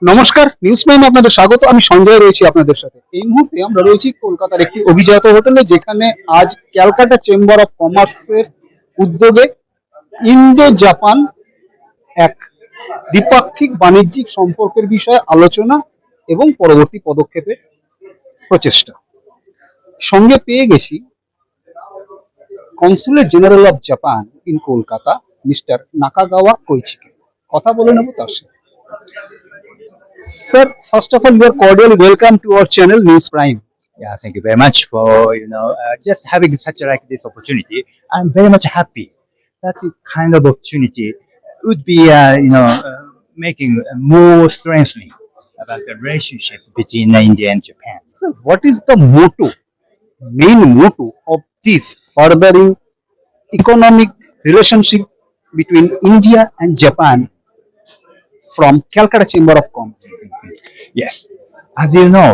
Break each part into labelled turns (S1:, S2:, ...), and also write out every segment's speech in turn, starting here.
S1: নমস্কার, নিউজ প্রাইমে আপনাদের স্বাগত। আমি সঞ্জয় রয়েছি আপনাদের সাথে। এই মুহূর্তে আমরা রয়েছি কলকাতার একটি অভিজাত হোটেলে, যেখানে আজ ক্যালকাটা চেম্বার অফ কমার্সের উদ্যোগে ইন্দো জাপান এক দ্বিপাক্ষিক বাণিজ্যিক সম্পর্কের বিষয়ে আলোচনা এবং পরবর্তী পদক্ষেপের প্রচেষ্টা। সঙ্গে পেয়ে গেছি consulate general of Japan in Kolkata, mister Nakagawa কোইচিকে। কথা বলে নেব তার সাথে। Sir, first of all, you are cordially welcome to our channel News Prime.
S2: Yeah, thank you very much for just having such like this opportunity. I'm very much happy that the kind of opportunity would be making more strengthening about the relationship between India and Japan.
S1: So, what is the main motto of this furthering economic relationship between India and Japan from Calcutta Chamber of Commerce?
S2: Yes, as you know,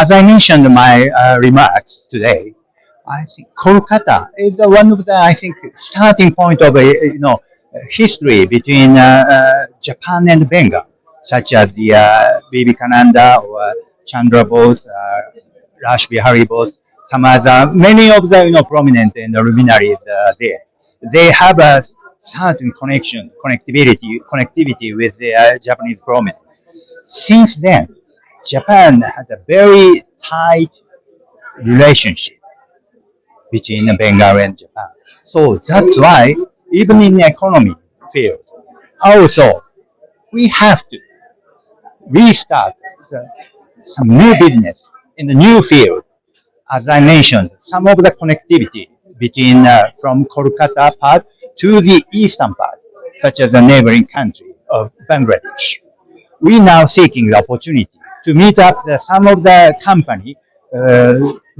S2: as I mentioned in my remarks today, I think Kolkata is one of the starting point of history between Japan and Bengal, such as the Vivekananda or Chandra Bose, Rash Bihari Bose, some other many of the prominent luminaries there. They have a certain connectivity with the Japanese prominent. Since then, Japan has a very tight relationship between Bengal and Japan. So that's why, even in the economy field, also we have to restart some new business in the new field. As I mentioned, some of the connectivity between from Kolkata part to the eastern part, such as the neighboring country of Bangladesh. We now seeking the opportunity to meet up some of the company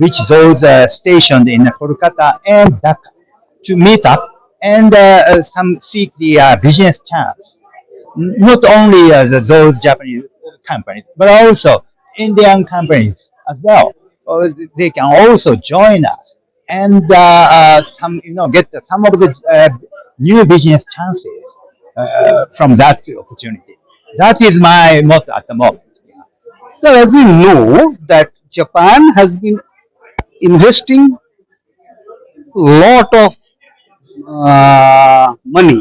S2: which those stationed in Kolkata and Dhaka to meet up and some seek the business chance. Not only those Japanese companies, but also Indian companies as well. They can also join us and get some of the new business chances from that opportunity. That is my motto at the moment.
S1: So, as we know that Japan has been investing lot of money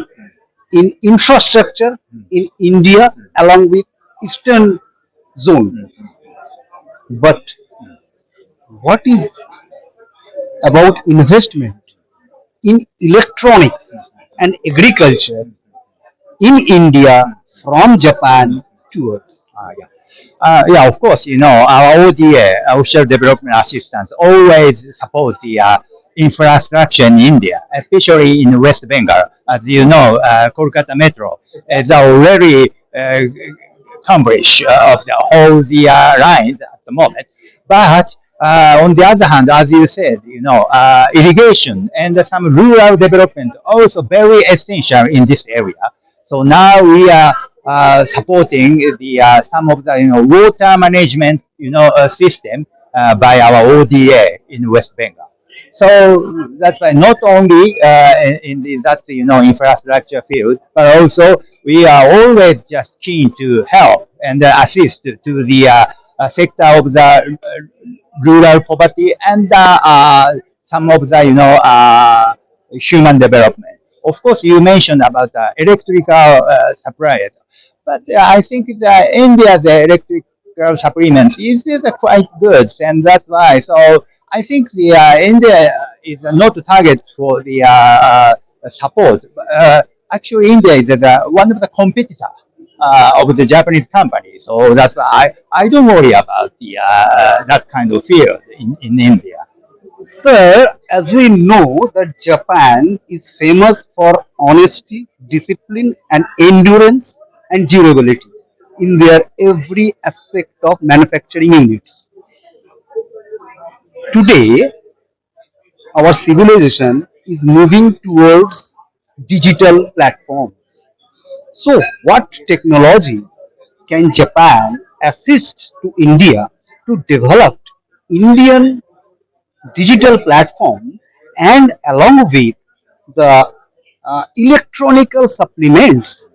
S1: in infrastructure in India along with Eastern zone. But what is about investment in electronics and agriculture in India from Japan towards?
S2: Yeah, of course, our ODA, Official Development Assistance, always support the infrastructure in India, especially in West Bengal. As you know, Kolkata Metro is already coverage of the whole lines at the moment. But on the other hand, as you said, irrigation and some rural development also very essential in this area. So now we are supporting the some of the water management system by our ODA in West Bengal. So that's why not only in that's infrastructure field, but also we are always just keen to help and assist to the sector of the rural poverty and some of the human development. Of course, you mentioned about electrical suppliers, but I think India the electrical supplements is quite good, and that's why. So I think the India is not a target for the support. Actually, India is one of the competitor of the Japanese company. So that's why I don't worry about the that kind of field in India.
S1: Sir, as we know that Japan is famous for honesty, discipline and endurance and durability in their every aspect of manufacturing units. Today, our civilization is moving towards digital platforms. So, what technology can Japan assist to India to develop Indian digital platform and along with the electronical supplements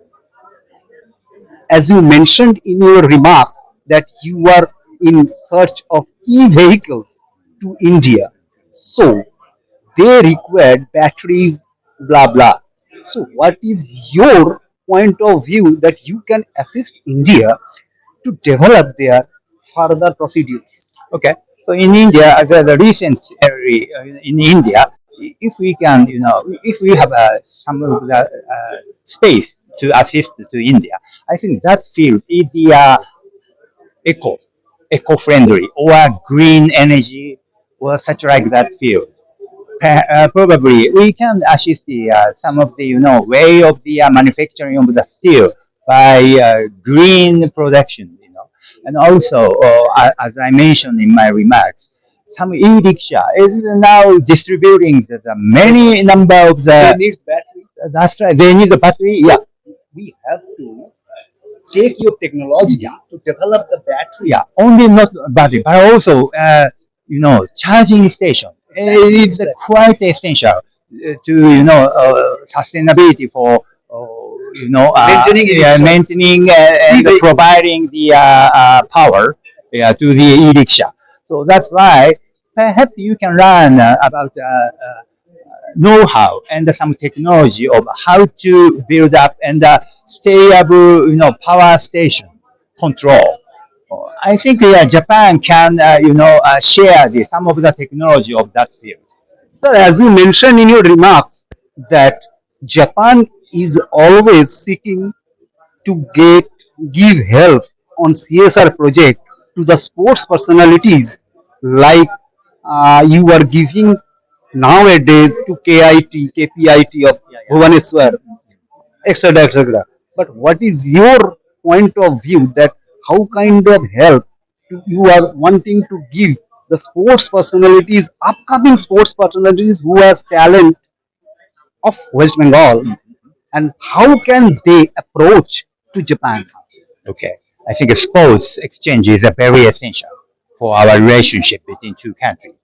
S1: as you mentioned in your remarks that you are in search of e-vehicles to India. So they required batteries, blah blah. So what is your point of view that you can assist India to develop their further procedures?
S2: Okay. So in India, the recent in India, if we can, if we have some of the space to assist to India, I think that field is the eco, eco-friendly or green energy or such like that field. Probably we can assist the some of the way of the manufacturing of the steel by green production, and also as I mentioned in my remarks, some e-rickshaw is now distributing the many number of
S1: They
S2: the.
S1: need battery.
S2: That's right. They need the battery. Yeah,
S1: We have to take your technology to develop the battery.
S2: yeah. Only not battery, but also charging station. It's quite essential to sustainability for
S1: Maintaining
S2: yeah,
S1: electrons.
S2: maintaining and
S1: E-vehicles.
S2: providing the power to the e-rickshaw. So that's why perhaps you can learn about know-how and some technology of how to build up and stable, power station control. I think Japan can, share some of the technology of that field.
S1: Sir, as you mentioned in your remarks, that Japan is always seeking to give help on CSR project to the sports personalities like you are giving nowadays to KIT, KPIT of Bhubaneswar, etc., etc. But what is your point of view that how kind of help you are wanting to give the sports personalities, upcoming sports personalities who has talent of West Bengal, and how can they approach to Japan?
S2: Okay. I think sports exchange is very essential for our relationship between two countries,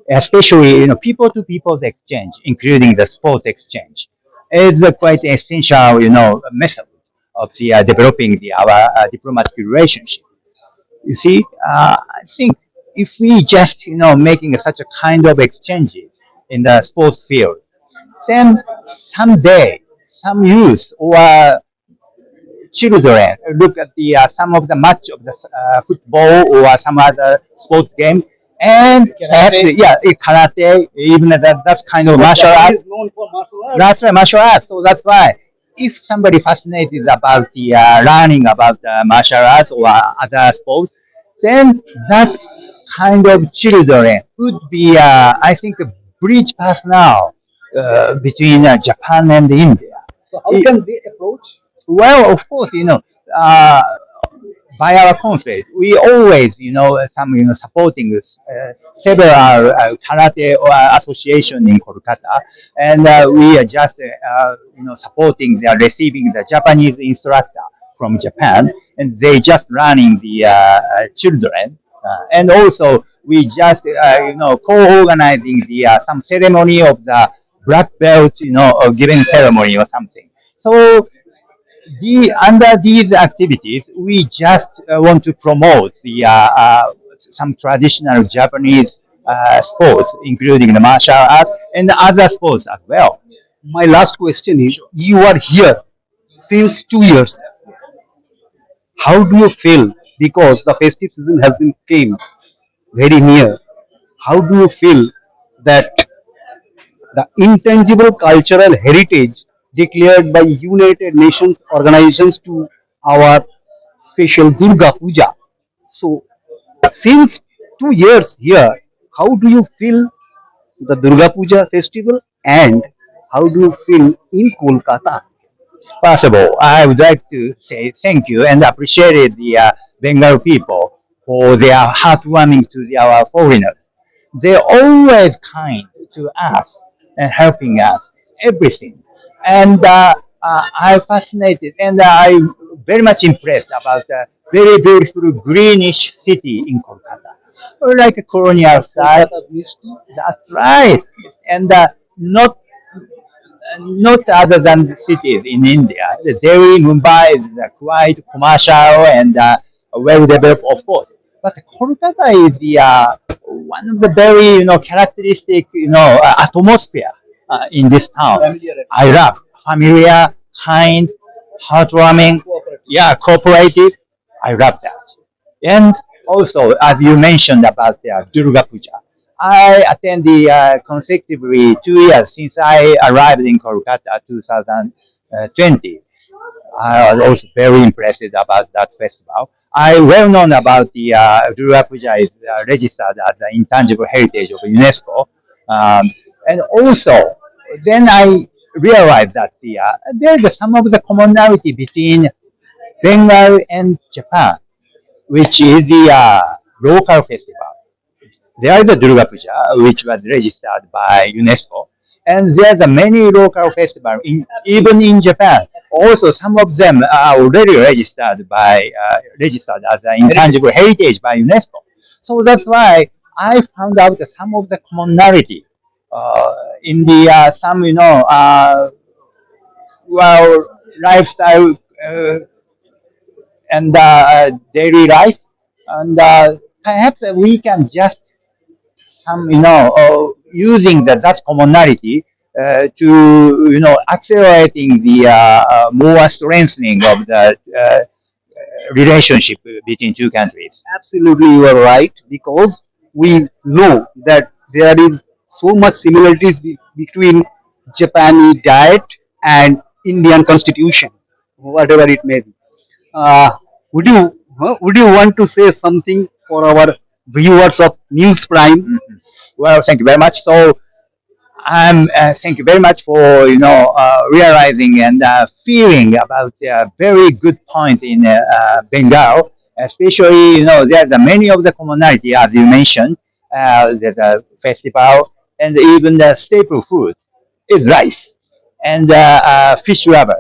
S2: especially people to people exchange, including the sports exchange, is a quite essential method of the developing our diplomatic relationship. You see, I think if we just making such a kind of exchanges in the sports field, then someday some youth or children look at the some of the match of the football or some other sports game, and perhaps yeah, karate, even that kind of martial
S1: Japan
S2: arts.
S1: is known for martial arts.
S2: That's right, martial arts. So that's why if somebody fascinated about the learning about martial arts or other sports, then that kind of children would be, I think, a bridge path now between Japan and India.
S1: So how can they approach?
S2: Well, of course, uh, by our consulate, we always, some, supporting several karate or association in Kolkata, and we are just, supporting the receiving the Japanese instructor from Japan, and they just running the children, and also we just, co-organizing the some ceremony of the black belt, giving ceremony or something. So under these activities, we just want to promote the some traditional Japanese sports, including the martial arts and other sports as well.
S1: My last question is: you are here since 2 years. How do you feel? Because the festive season has been came very near. How do you feel that the intangible cultural heritage declared by United Nations organizations to our special Durga Puja? So, since 2 years here, how do you feel the Durga Puja festival and how do you feel in Kolkata?
S2: Possible, I would like to say thank you and appreciate the Bengal people for their heartwarming to our foreigners. They're always kind to us and helping us everything. And I fascinated and I very much impressed about the very beautiful greenish city in Kolkata, like a colonial style.
S1: Kolkata's mystery.
S2: That's right, and not not other than the cities in India. The Delhi, Mumbai is quite commercial and well developed, of course. But Kolkata is the one of the very characteristic atmosphere in this town. I love familiar, kind, heartwarming, yeah, cooperative. I love that. And also, as you mentioned about the Durga Puja, I attended consecutively 2 years since I arrived in Kolkata 2020. I was also very impressed about that festival. I well known about the Durga Puja is registered as an intangible heritage of UNESCO, and also then I realized that there is some of the commonality between Bengal and Japan, which is the local festival. There is a Durga Puja, which was registered by UNESCO, and there's a many local festivals, even in Japan. Also, some of them are already registered as an intangible heritage by UNESCO. So that's why I found out some of the commonality in the some well lifestyle and daily life, and perhaps we can just some using that commonality to accelerating the more strengthening of the relationship between two countries.
S1: Absolutely, you are right, because we know that there is so much similarities between Japanese diet and Indian constitution, whatever it may be. Uh, would you want to say something for our viewers of News Prime?
S2: Mhm. Well, thank you very much. So thank you very much for realizing and feeling about very good point in Bengal. Especially, there's many of the commonality as you mentioned. There's a festival and even the staple food is rice and fish lover.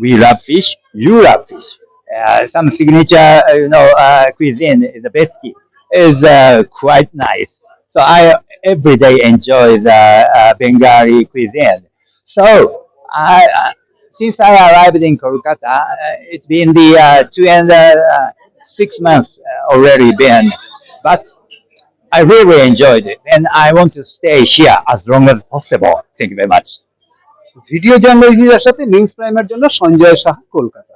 S2: We love fish. You love fish. Some signature, cuisine, the Betki, is quite nice. So I every day enjoy the Bengali cuisine. So since I arrived in Kolkata, it's been the 2 and 6 months already been, but I really enjoyed it, and I want to stay here as long as possible. Thank you very much.
S1: Video জার্নালিস্টের সাথে news প্রাইমের জন্য সঞ্জয় সাহা, কলকাতা।